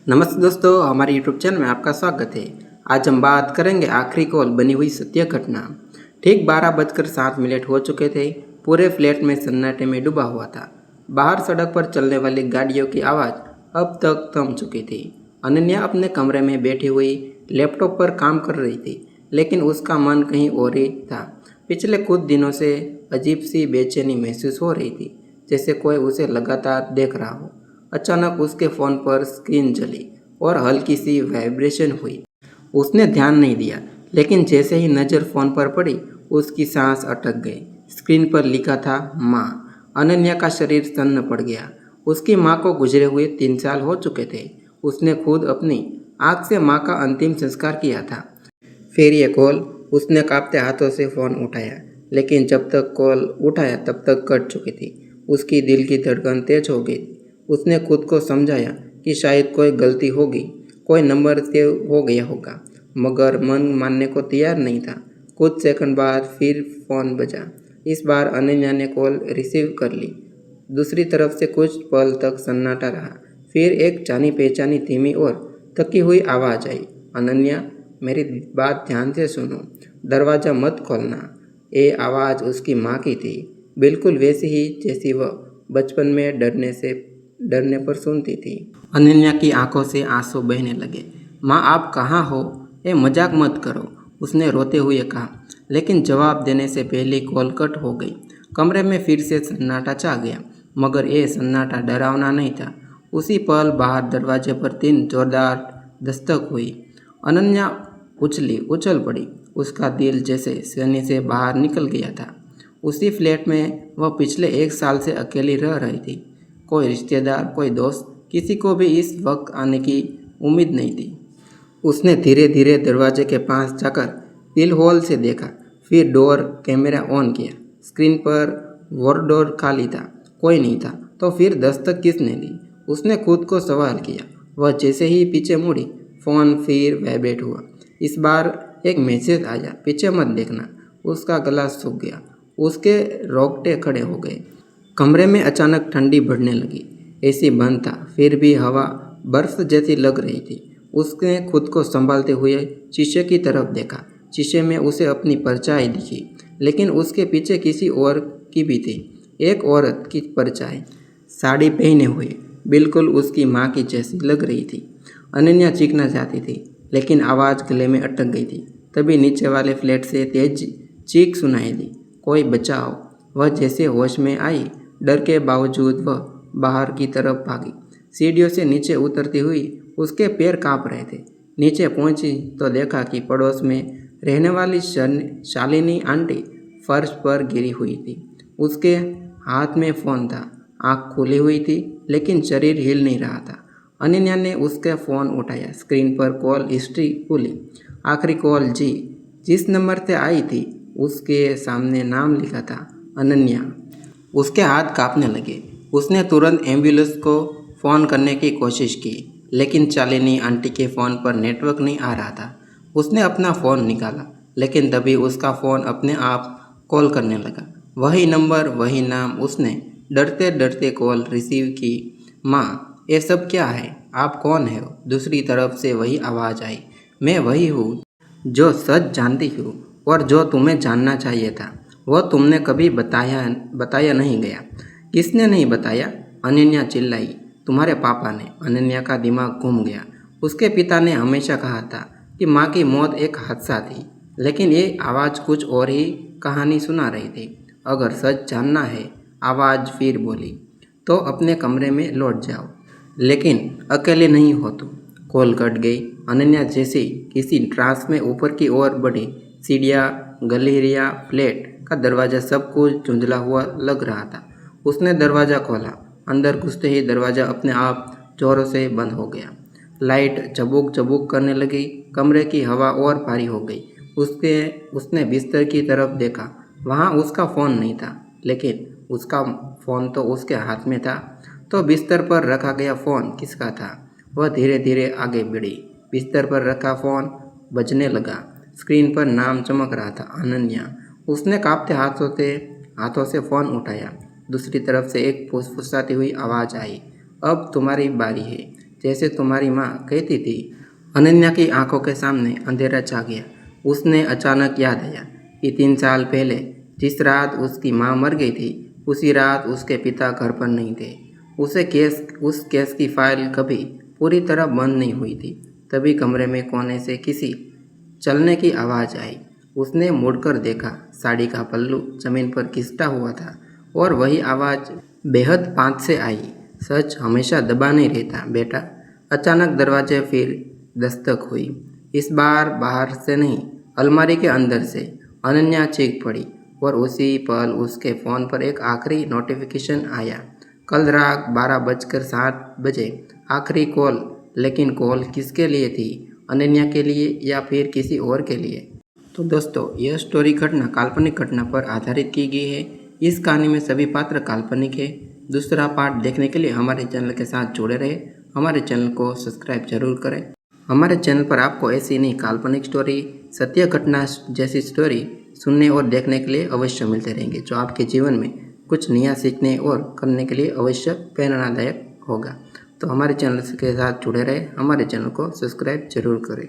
नमस्ते दोस्तों, हमारे यूट्यूब चैनल में आपका स्वागत है। आज हम बात करेंगे आखिरी कॉल बनी हुई सत्य घटना। ठीक 12:07 हो चुके थे। पूरे फ्लैट में सन्नाटे में डूबा हुआ था। बाहर सड़क पर चलने वाली गाड़ियों की आवाज़ अब तक थम चुकी थी। अनन्या अपने कमरे में बैठी हुई लैपटॉप पर काम कर रही थी, लेकिन उसका मन कहीं और ही था। पिछले कुछ दिनों से अजीब सी बेचैनी महसूस हो रही थी, जैसे कोई उसे लगातार देख रहा हो। अचानक उसके फ़ोन पर स्क्रीन जली और हल्की सी वाइब्रेशन हुई। उसने ध्यान नहीं दिया, लेकिन जैसे ही नज़र फ़ोन पर पड़ी, उसकी सांस अटक गई। स्क्रीन पर लिखा था माँ। अनन्या का शरीर सन्न पड़ गया। उसकी माँ को गुजरे हुए 3 साल हो चुके थे। उसने खुद अपनी आँख से माँ का अंतिम संस्कार किया था। फिर ये कॉल। उसने कांपते हाथों से फ़ोन उठाया, लेकिन जब तक कॉल उठाया तब तक कट चुकी थी। उसकी दिल की धड़कन तेज हो गई। उसने खुद को समझाया कि शायद कोई गलती होगी, कोई नंबर सेव हो गया होगा, मगर मन मानने को तैयार नहीं था। कुछ सेकंड बाद फिर फ़ोन बजा। इस बार अनन्या ने कॉल रिसीव कर ली। दूसरी तरफ से कुछ पल तक सन्नाटा रहा। फिर एक जानी पहचानी धीमी और थकी हुई आवाज़ आई, अनन्या, मेरी बात ध्यान से सुनो, दरवाज़ा मत खोलना। ये आवाज़ उसकी माँ की थी, बिल्कुल वैसी ही जैसी वह बचपन में डरने पर सुनती थी। अनन्या की आंखों से आंसू बहने लगे। माँ, आप कहाँ हो? ये मजाक मत करो, उसने रोते हुए कहा, लेकिन जवाब देने से पहले कॉल कट हो गई। कमरे में फिर से सन्नाटा छा गया, मगर ये सन्नाटा डरावना नहीं था। उसी पल बाहर दरवाजे पर 3 जोरदार दस्तक हुई। अनन्या उछल पड़ी। उसका दिल जैसे सीने से बाहर निकल गया था। उसी फ्लैट में वह पिछले 1 साल से अकेली रह रही थी। कोई रिश्तेदार, कोई दोस्त, किसी को भी इस वक्त आने की उम्मीद नहीं थी। उसने धीरे धीरे दरवाजे के पास जाकर पिल होल से देखा, फिर डोर कैमरा ऑन किया। स्क्रीन पर वॉरडोर खाली था, कोई नहीं था। तो फिर दस्तक किसने दी? उसने खुद को सवाल किया। वह जैसे ही पीछे मुड़ी, फ़ोन फिर वाइब्रेट हुआ। इस बार एक मैसेज आया, पीछे मत देखना। उसका गला सूख गया। उसके रोंगटे खड़े हो गए। कमरे में अचानक ठंडी बढ़ने लगी। एसी बंद था, फिर भी हवा बर्फ जैसी लग रही थी। उसने खुद को संभालते हुए शीशे की तरफ देखा। शीशे में उसे अपनी परछाई दिखी, लेकिन उसके पीछे किसी और की भी थी। एक औरत की परछाई, साड़ी पहने हुए, बिल्कुल उसकी माँ की जैसी लग रही थी। अनन्या चीखना चाहती थी, लेकिन आवाज़ गले में अटक गई थी। तभी नीचे वाले फ्लैट से तेज चीख सुनाई दी, कोई बचाओ। वह जैसे होश में आई, डर के बावजूद वह बाहर की तरफ भागी। सीढ़ियों से नीचे उतरती हुई उसके पैर कांप रहे थे। नीचे पहुंची तो देखा कि पड़ोस में रहने वाली शालिनी आंटी फर्श पर गिरी हुई थी। उसके हाथ में फ़ोन था, आँख खुली हुई थी, लेकिन शरीर हिल नहीं रहा था। अनन्या ने उसका फ़ोन उठाया। स्क्रीन पर कॉल हिस्ट्री खुली। आखिरी कॉल जिस नंबर से आई थी, उसके सामने नाम लिखा था, अनन्या। उसके हाथ कांपने लगे। उसने तुरंत एम्बुलेंस को फ़ोन करने की कोशिश की, लेकिन शालिनी आंटी के फ़ोन पर नेटवर्क नहीं आ रहा था। उसने अपना फ़ोन निकाला, लेकिन तभी उसका फ़ोन अपने आप कॉल करने लगा। वही नंबर, वही नाम। उसने डरते डरते कॉल रिसीव की। माँ, ये सब क्या है? आप कौन है? दूसरी तरफ से वही आवाज़ आई, मैं वही हूँ जो सच जानती हूँ और जो तुम्हें जानना चाहिए था, वह तुमने कभी बताया नहीं गया। किसने नहीं बताया? अनन्या चिल्लाई, तुम्हारे पापा ने। अनन्या का दिमाग घूम गया। उसके पिता ने हमेशा कहा था कि माँ की मौत एक हादसा थी, लेकिन ये आवाज़ कुछ और ही कहानी सुना रही थी। अगर सच जानना है, आवाज़ फिर बोली, तो अपने कमरे में लौट जाओ, लेकिन अकेले नहीं हो तुम। कॉल कट गई। अनन्या जैसे किसी ट्रांस में ऊपर की ओर बढ़ी। सीढ़ियाँ, गलियाँ, फ्लैट का दरवाज़ा, सब कुछ धुंधला हुआ लग रहा था। उसने दरवाज़ा खोला। अंदर घुसते ही दरवाज़ा अपने आप जोरों से बंद हो गया। लाइट झबूक झबूक करने लगी। कमरे की हवा और भारी हो गई। उसने बिस्तर की तरफ देखा। वहाँ उसका फ़ोन नहीं था, लेकिन उसका फ़ोन तो उसके हाथ में था। तो बिस्तर पर रखा गया फ़ोन किसका था? वह धीरे धीरे आगे बढ़ी। बिस्तर पर रखा फ़ोन बजने लगा। स्क्रीन पर नाम चमक रहा था, अनन्या। उसने कांपते हाथों से फ़ोन उठाया। दूसरी तरफ से एक फुसफुसाती हुई आवाज़ आई, अब तुम्हारी बारी है। जैसे तुम्हारी माँ कहती थी। अनन्या की आंखों के सामने अंधेरा छा गया। उसने अचानक याद आया कि 3 साल पहले जिस रात उसकी माँ मर गई थी, उसी रात उसके पिता घर पर नहीं थे। उस केस की फाइल कभी पूरी तरह बंद नहीं हुई थी। तभी कमरे में कोने से किसी चलने की आवाज़ आई। उसने मुड़कर देखा, साड़ी का पल्लू जमीन पर घिसटा हुआ था और वही आवाज़ बेहद पास से आई। सच हमेशा दबा नहीं रहता बेटा। अचानक दरवाजे फिर दस्तक हुई। इस बार बाहर से नहीं, अलमारी के अंदर से। अनन्या चीख पड़ी और उसी पल उसके फ़ोन पर एक आखिरी नोटिफिकेशन आया। कल रात 12:07 आखिरी कॉल। लेकिन कॉल किसके लिए थी? अनन्या के लिए या फिर किसी और के लिए? तो दोस्तों, यह स्टोरी घटना काल्पनिक घटना पर आधारित की गई है। इस कहानी में सभी पात्र काल्पनिक है। दूसरा पार्ट देखने के लिए हमारे चैनल के साथ जुड़े रहे। हमारे चैनल को सब्सक्राइब जरूर करें। हमारे चैनल पर आपको ऐसी नहीं काल्पनिक स्टोरी, सत्य घटना जैसी स्टोरी सुनने और देखने के लिए अवश्य मिलते रहेंगे, जो आपके जीवन में कुछ नया सीखने और करने के लिए अवश्य प्रेरणादायक होगा। तो हमारे चैनल के साथ जुड़े रहे, हमारे चैनल को सब्सक्राइब जरूर करें।